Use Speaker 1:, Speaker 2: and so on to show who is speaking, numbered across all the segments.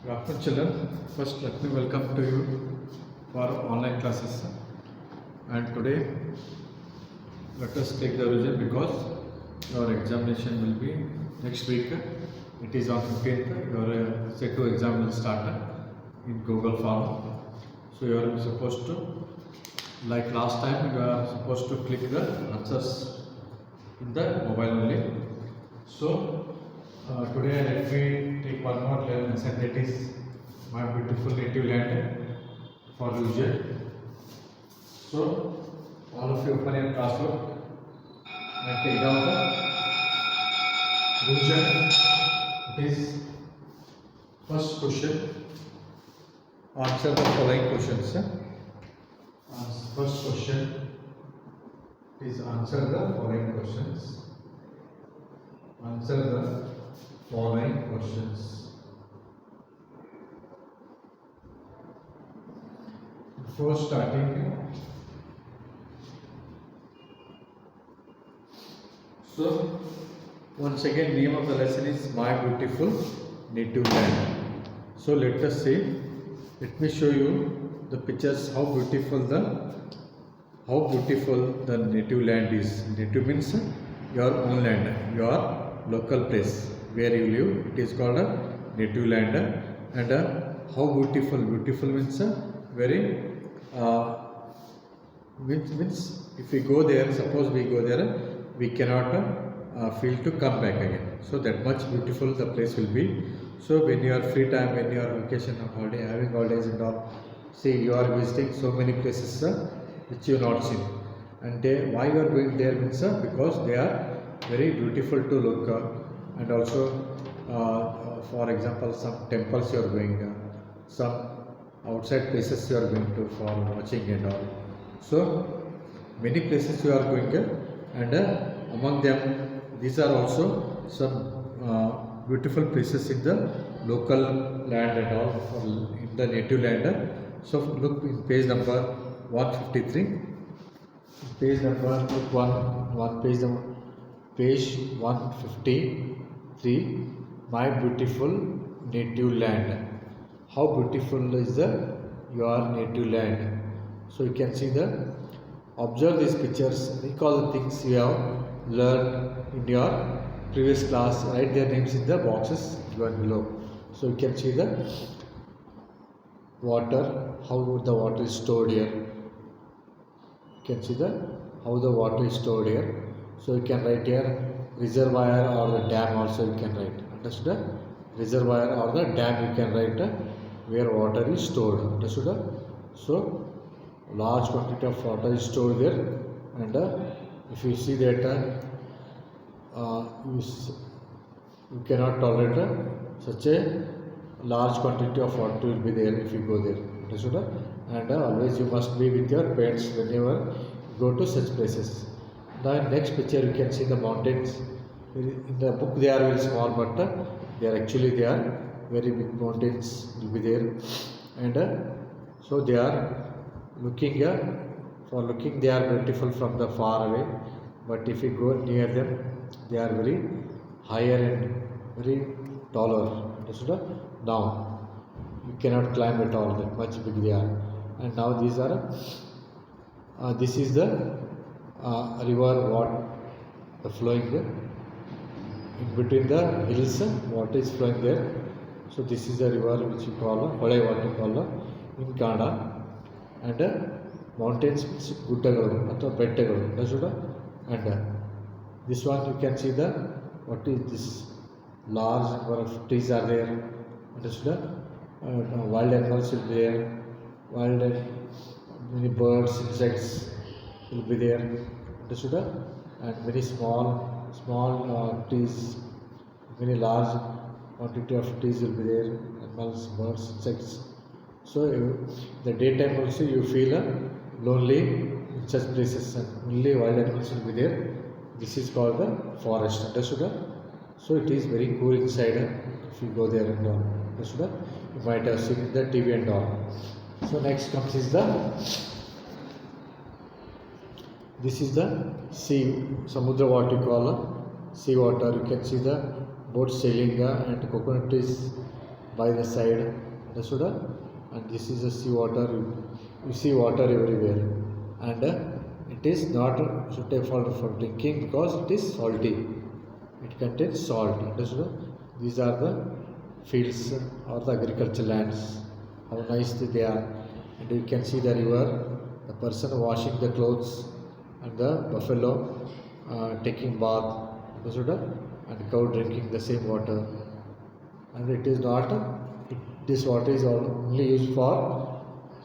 Speaker 1: Good afternoon, children. First, let me welcome to you for online classes. And today, let us take the revision because your examination will be next week. It is on 15th. Your set 2 exam will start in Google Form. So you are supposed to, like last time, you are supposed to click the answers in the mobile only. So today let me take one more lesson, that is my beautiful native land for revision. So all of you open your classwork and take down the revision. It is first question. Answer the following questions. First question is answer the following questions. Answer the following questions. Before starting, so once again, name of the lesson is My Beautiful Native Land. So let us see. Let me show you the pictures how beautiful the native land is. Native means your own land, your local place where you live. It is called a native land. And how beautiful means very means if we go there, suppose we go there, we cannot feel to come back again. So that much beautiful the place will be. So when you are free time, when you are vacation or holiday, having holidays and all, see you are visiting so many places which you have not seen. And why you are going there means because they are very beautiful to look, and also for example some temples you are going, some outside places you are going to for watching and all. So many places you are going, and among them these are also some beautiful places in the local land and all, in the native land. So look in page number 153. Page number page 153. My beautiful native land. How beautiful is your native land? So you can see observe these pictures, recall the things you have learned in your previous class, write their names in the boxes given below. So you can see the water, how the water is stored here. You can see how the water is stored here. So you can write here reservoir or the dam also you can write. Understood? Reservoir or the dam you can write where water is stored. Understood? So large quantity of water is stored there, and if you see that you cannot tolerate such a large quantity of water will be there if you go there. Understood? And always you must be with your parents whenever you go to such places. Now in next picture you can see the mountains. In the book they are very small, but they are very big mountains will be there, and so they are looking they are beautiful from the far away, but if you go near them they are very higher and very taller. Understood? Now you cannot climb at all, that much big they are. And now these are this is the river, what flowing in between the hills, water is flowing there. So this is the river which we call Hole, what we call in Kannada. And mountains means guddagalu ಅಥವಾ ಬೆಟ್ಟಗಳು. Understood? And this one you can see what is this large number of trees are there. Understood? Wild animals will be there, wild many birds, insects will be there. Understood? And very small trees, very large quantity of trees will be there, animals, birds, insects. So the daytime also you feel lonely in such places, and only wild animals will be there. This is called the forest. Understood? So it is very cool inside if you go there and all. Understood? You might have seen in the TV and all. So next comes is this is the sea, samudra, what you call sea water. You can see the boat sailing and coconut trees by the side. Understood? And this is the sea water. You see water everywhere, and it is not suitable for drinking because it is salty. It contains salt. Understood? These are the fields or the agricultural lands. How nice they are. And you can see the river, the person washing the clothes, and the buffalo taking bath. Understood? And cow drinking the same water. And it is not, this water is only used for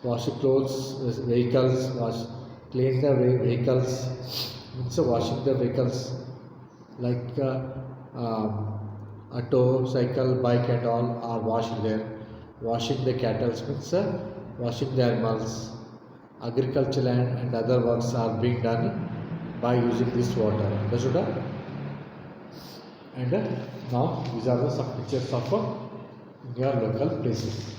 Speaker 1: washing clothes, vehicles, clean the vehicles, means washing the vehicles like auto, cycle, bike and all are washed there. Washing the cattle means washing the animals. Agriculture land and other works are being done by using this water. Understood? And now these are some pictures of your local places.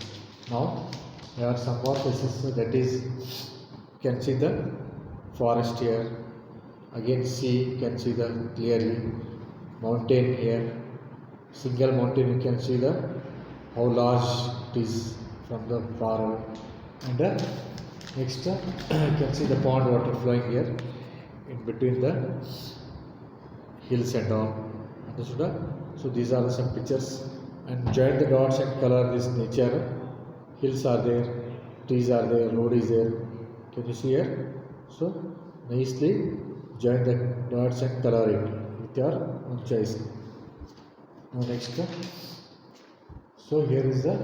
Speaker 1: Now there are some more places, that is, you can see the forest here, again sea, you can see the clearly mountain here, single mountain, you can see the how large it is from the far away. And next you can see the pond water flowing here in between the hills and all. Understood? So these are some pictures, and join the dots and color this nature. Hills are there, trees are there, road is there. Can you see here? So nicely join the dots and color it with your own choice. Now next, so here is the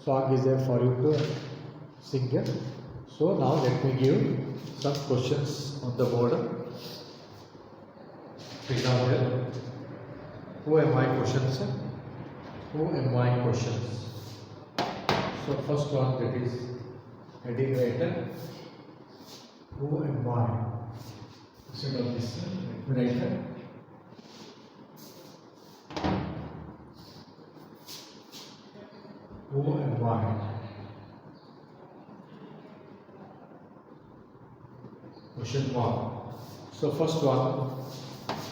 Speaker 1: song is there for you to sing it. So now let me give some questions on the board. Example. Who am I questions? Who am I questions? So first one, that is heading writer. Who am I? Instead of this, let me write. Who am I? Question one. So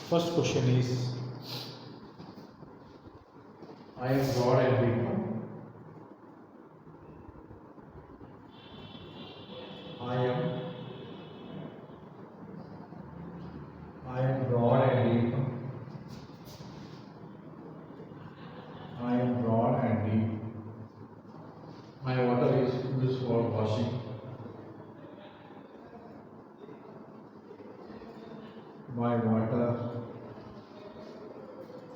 Speaker 1: first question is, I am broad and deep. I am broad and deep. I am broad and deep. My water is used for washing. My water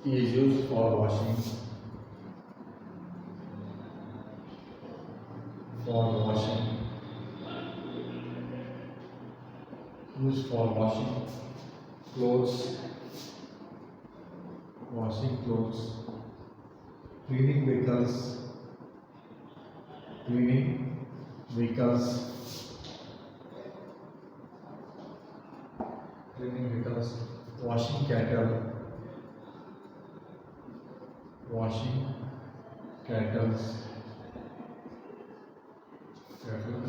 Speaker 1: is used for washing. Used for washing clothes, cleaning vehicles, washing cattle,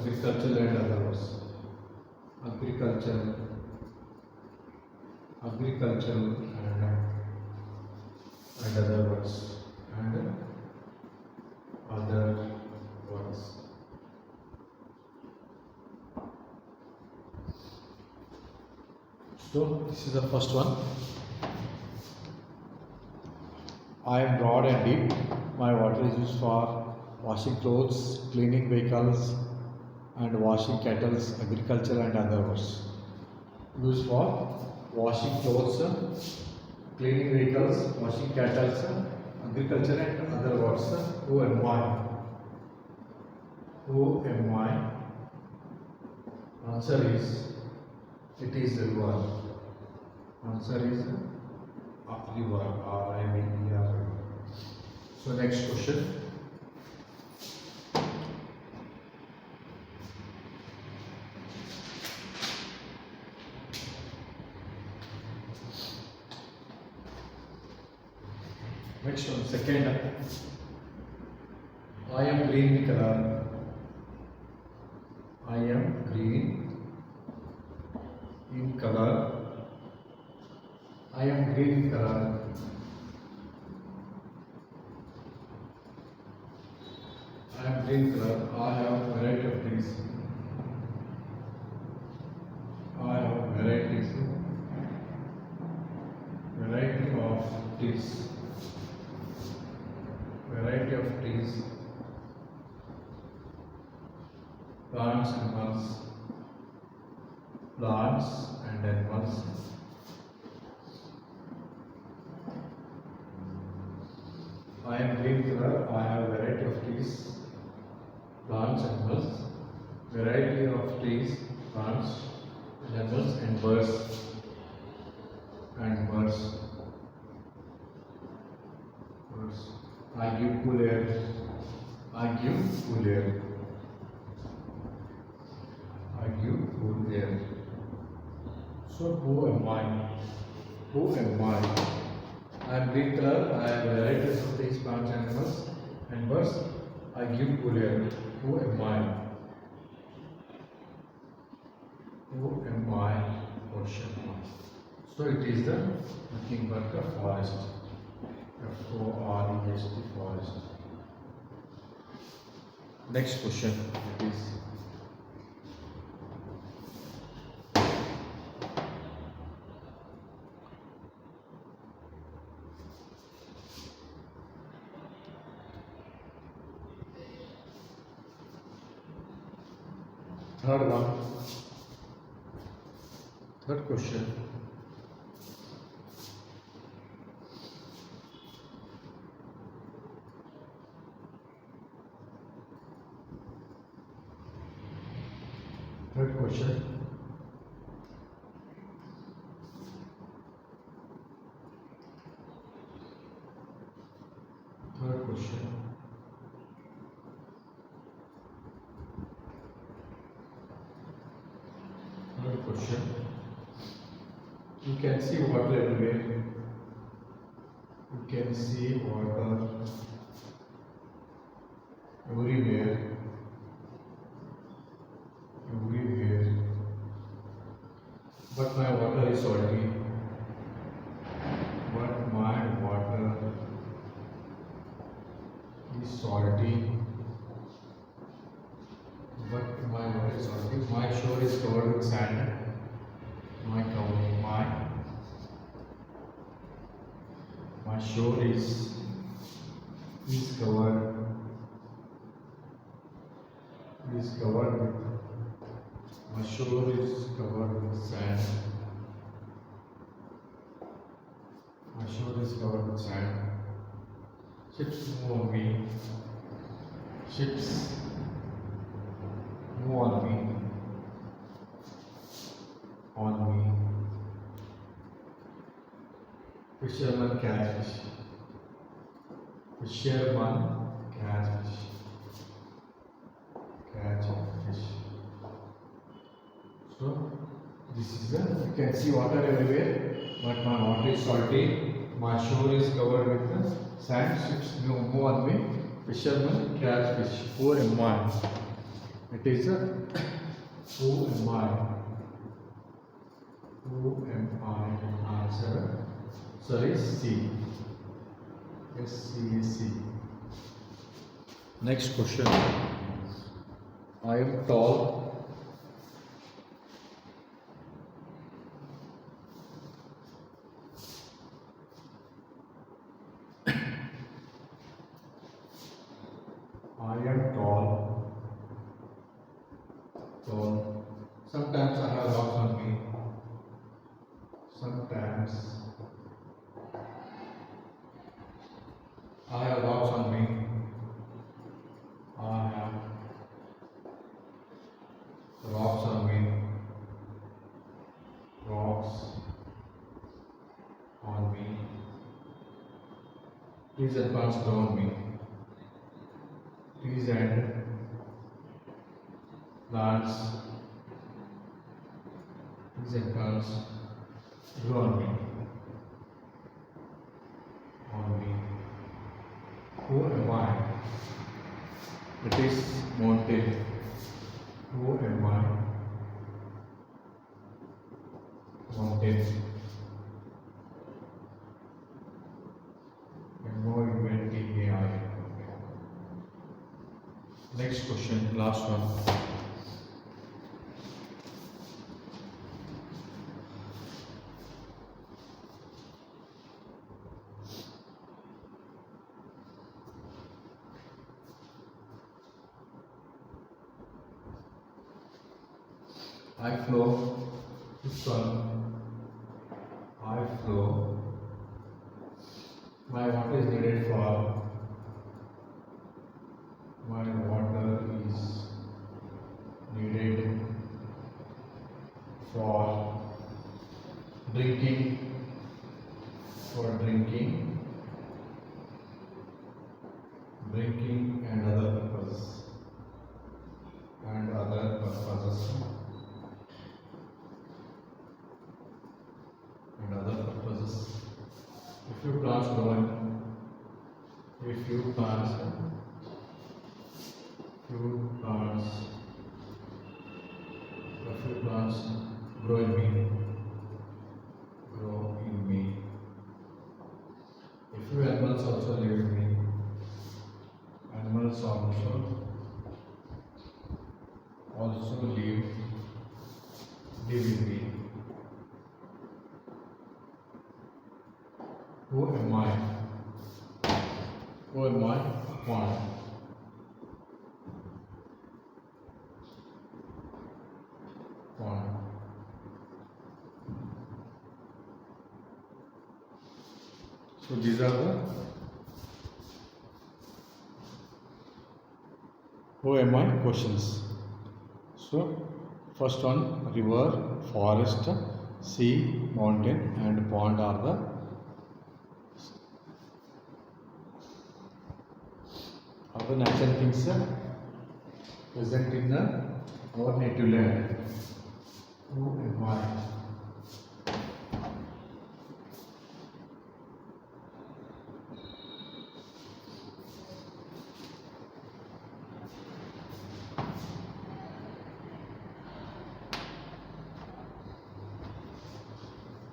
Speaker 1: agriculture and others. Agriculture and other words. So this is the first one. I am broad and deep. My water is used for washing clothes, cleaning vehicles, and washing cattle, agriculture and other works. Used for washing clothes, cleaning vehicles, washing cattle, agriculture and other works. Who am I? Answer is, it is river. Answer is river. R-I-V-E-R. So next question. Next one, second. I am green in color. I am green in color. I am green in color. green color. I have variety of trees. I have varieties. Variety of trees. Variety of trees. Plants and animals. Plants and animals. I am green color. I have variety of trees, plants, animals. Variety of trees, plants, animals, and birds. Birds. I give cool air. I give cool air. I give cool air. So who am I? Who am I? I am green color. I have varieties of these plants, animals, and birds. I give cool air. Who am I? Who am I? Question mark. So it is the nothing but the forest. Forest. Forest. Next question. It is. Third one. Third question. Third question. Third question. Third question. You can see water everywhere. You can see water everywhere. Everywhere. But my water is salty. But my water is salty. But my water is salty. My shore is covered with sand. My shore is covered with my shore is covered with sand. My shore is covered with sand. Ships move on me. Ships move on me. On me. Fisherman catch fish. Fisherman catch fish. Catch fish. So this is the, you can see water everywhere, but my water is salty. My shore is covered with the sand. Ships move on me. Fisherman catch fish. Who am I? It is a who am I? Who am I? Answer. Sorry, C. C. Next question. I am tall. I am tall. Sometimes I have rocks on me. Sometimes I have rocks on me. I have rocks on me. Rocks on me. Trees and plants grow on me. Trees and plants. Trees and plants grow on me. Who am I? It is mountain. Who am I? Mountain. MOUNTAI. Next question, last one. I flow. This one. I flow. My water is needed for. My water is needed for drinking. For drinking. Drinking and other purposes. And other purposes. And other purposes. If you plants growing, if you plants grow in me, if you animals also live in me, animals also live in me. Who am I? Who am I? Pond. Pond. So these are the who am I questions. So first one, river, forest, sea, mountain and pond are the natural things present in our native land. Who am I?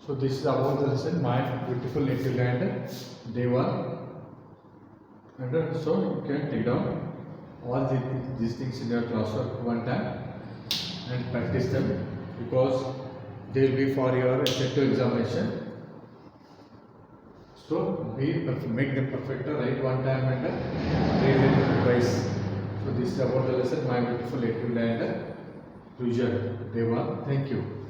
Speaker 1: So this is about the lesson, my beautiful native land, day 1. And so you can take down all these things in your classwork one time and practice them, because they will be for your effective examination. So make them perfect, write one time and read them twice. So this is about the lesson, my beautiful native land, revision, day 1. Thank you.